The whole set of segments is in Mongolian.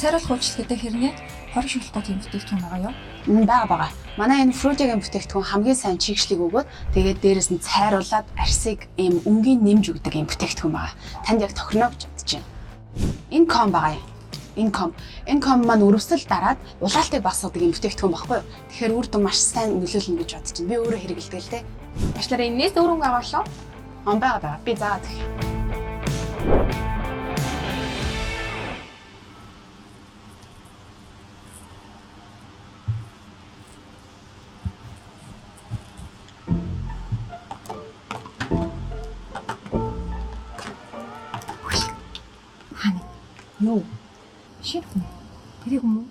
Сариул хуучлал гэдэг хэрнээ хориг шулахгүй тийм бүтээгдэхүүн байгаа юу? Бага. Манай энэ Фружагийн бүтээгдэхүүн хамгийн сайн чигшлиг өгөөд тэгээд дээрэс нь цайруулаад арсыг ийм өнгийн нэмж өгдөг ийм бүтээгдэхүүн байгаа. Танд яг тохирно гэж бодож байна. Энэ ком байгаа юм. Энэ ком маань өрөвсөл дараад улаалтыг багасгадаг ийм бүтээгдэхүүн баггүй юу? Тэгэхээр үр дүн маш сайн нөлөөлнө гэж бодож байна. Би өөрөө хэрэгэлдэг л дээ. Ажлаараа энэс өөр өнгө аваалаа. Бага. Би заагаад өгье. Юу? Шив. Тэрийг юм уу?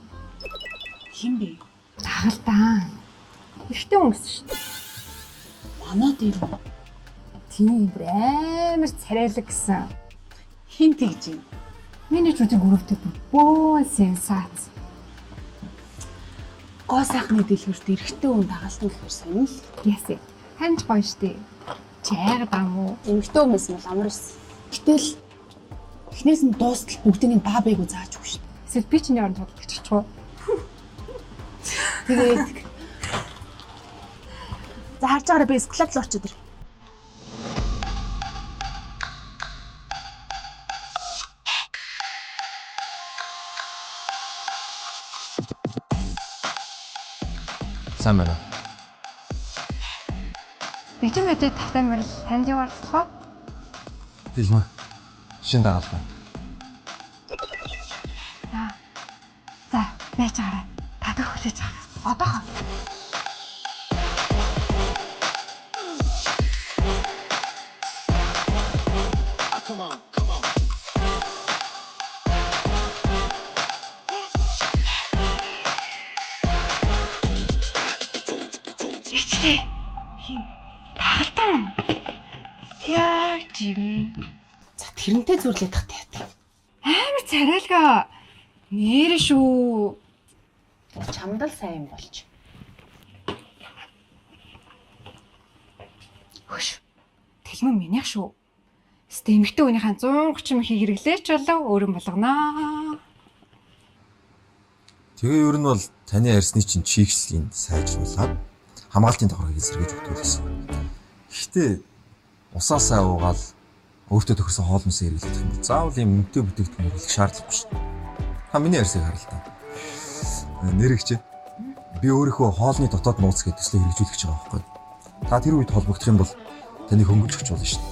Хин бэ? Тагалдаа. Ихтэй өнгөс шүү дээ. Манай дээр Тийм амар царайлаг гэсэн. хин тэгж юм. Миний зүдэг өрөвдөд бөө сенсац. Гоо сайхны дэлгүүрт эрэгтэй хүн дагалдан гэхээр сонир л. Ясэ. Харин ч гоё штий. Чи айгаад байгаа мó? Эмэгтэй хүмүүс бол амар ус. Гэтэл эхнээс нь дуустал бүгдийг нь баабайг зааж өгч шүү дээ. Эсвэл би чиний оронд тоглож чих уу? Тэгээд за харж байгаараа би эскалатор очоод ир. Сайн байна. Битэн мэдээ тавтай мөрөл танд юу болов? Хэлмэ. Шин дагалт байна. За, байж байгаарай. Татах хүлээж байгаа. Одоохоо. Ичтэй. Таалтан. Яа жим. За тэрнтэй зүрлээд тахтай яа. Амар царайлгаа. Нэр шүү. Чамд л сайн юм болж. Хөш. Тэлмэн минийх шүү. Стэмэгтэй өөнийхээ 130 мхийг хэрэглээч болов өөрөн болгонаа. Тэгээ ер нь бол таны арьсны чинь чигшлийг сайжруулаад хамгаалтын давхаргыг эсэргээж өгдөг гэсэн. Гэхдээ усаасаа уугаал өөртөө тохирсон хоол хүнсээ хэрэглэх юм бол заавал юм үнэтэй бүтээгдэхүүн хэрэглэх шаардлагагүй шүү. Та миний арьсыг хар л та. Нэрэгч би өөрийнхөө хоолны дотоод нууц гэдэг төслийг хэрэгжүүлэх гэж байгаа байхгүй. Та тэр үед холбогдох юм бол таныг хөнгөлж өгч болно шүү дээ.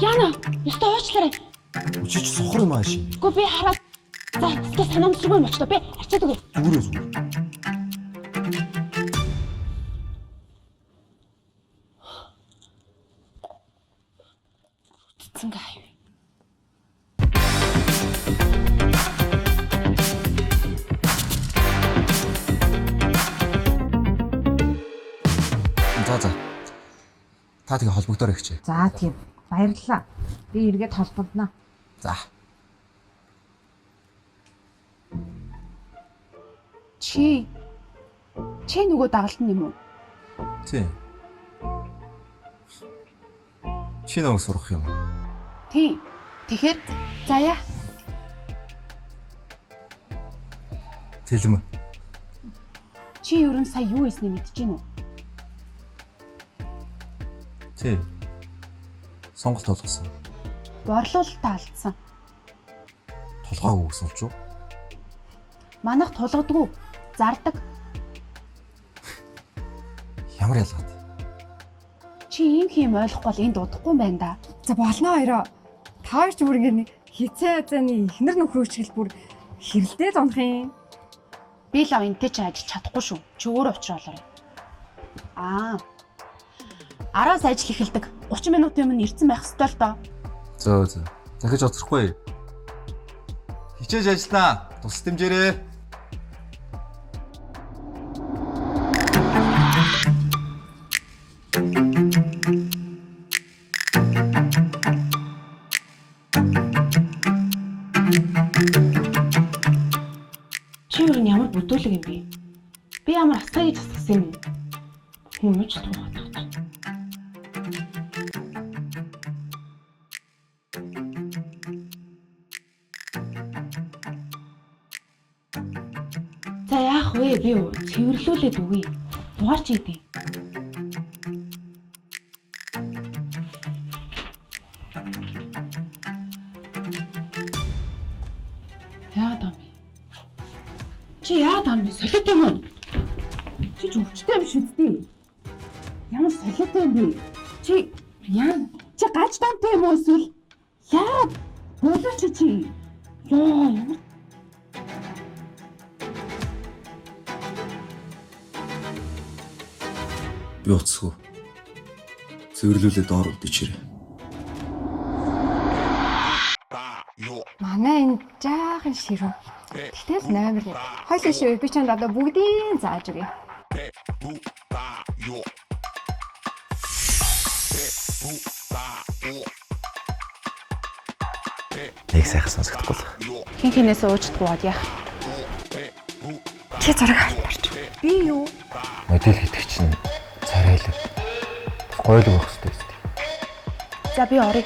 Яна, ёстой уучлаарай. Өчиж сохор юм ааши. Үгүй би хараад за өстой санамсргүй юм болчихлоо. Би арчаад өгье. Зүгээр. Цэцэн гай. За. Та тэгээ холбогдоор ихчээ. За тийм. Баярлалаа. Би эргээд холбогдно. За. Чи нөгөө дагалдан юм уу? Тийм. Чи нэг сурах юм. Тийм. Тэгэхээр заяа. Тэлмэ. Чи ерөн сая юу хийснийг мэдэж гин үү? Тийм. Сонголт болгосон. Борлуулалтаа алдсан. Толгойг өгсөлж юу? Манайх тулгадгүй, зардаг. Ямар ялгаад? Чи ийм ойлгохгүй бол энд удахгүй юм байна да. За болно хоёроо. Таарч бүр ингэ хицээ хазааны ихнэр нөхрөөчгөл бүр хэрэлдээ унах юм. Би л энтэй чи ажиллаж чадахгүй шүү. Чи өөрөө уучраалаа. Араас ажил эхэлдэг. 30 минутын өмнө ирсэн байх ёстой л доо. За. Захиж оцрохгүй. Хичээж ажиллана. Тус дэмжээрэй. зөөлөг юм бэ? Би ямар асаа гэж асуусан юм бэ? Хүмүүж туухад. За яах вэ? Би цэвэрлүүлээд өгье. Дугаарч идэв. Яагаад юм бэ? Чи яагаад юм бэ? Солиот юм уу? Чи ч өвчтэй юм шүү дээ. Ямар солиот юм бэ? Чи гаж дантай юм уу эсвэл яагаад болооч чи? Яа ямар Би уцсгүй. Цэвэрлүүлээ доор үлдээчээрэй. Манай энэ жаахан ширүү. Гэтэл номер нэг. Хоёул шүү би чанд одоо бүгдийг зааж өгье. Нэг сайхан сонсогдохгүй л. хин хинээс уучдаггүй бод яах. Чи зураг аваарч. Би юу? Модель гэдэг чинь царайлаг. Гойлог байх хэрэгтэй. За би оръё.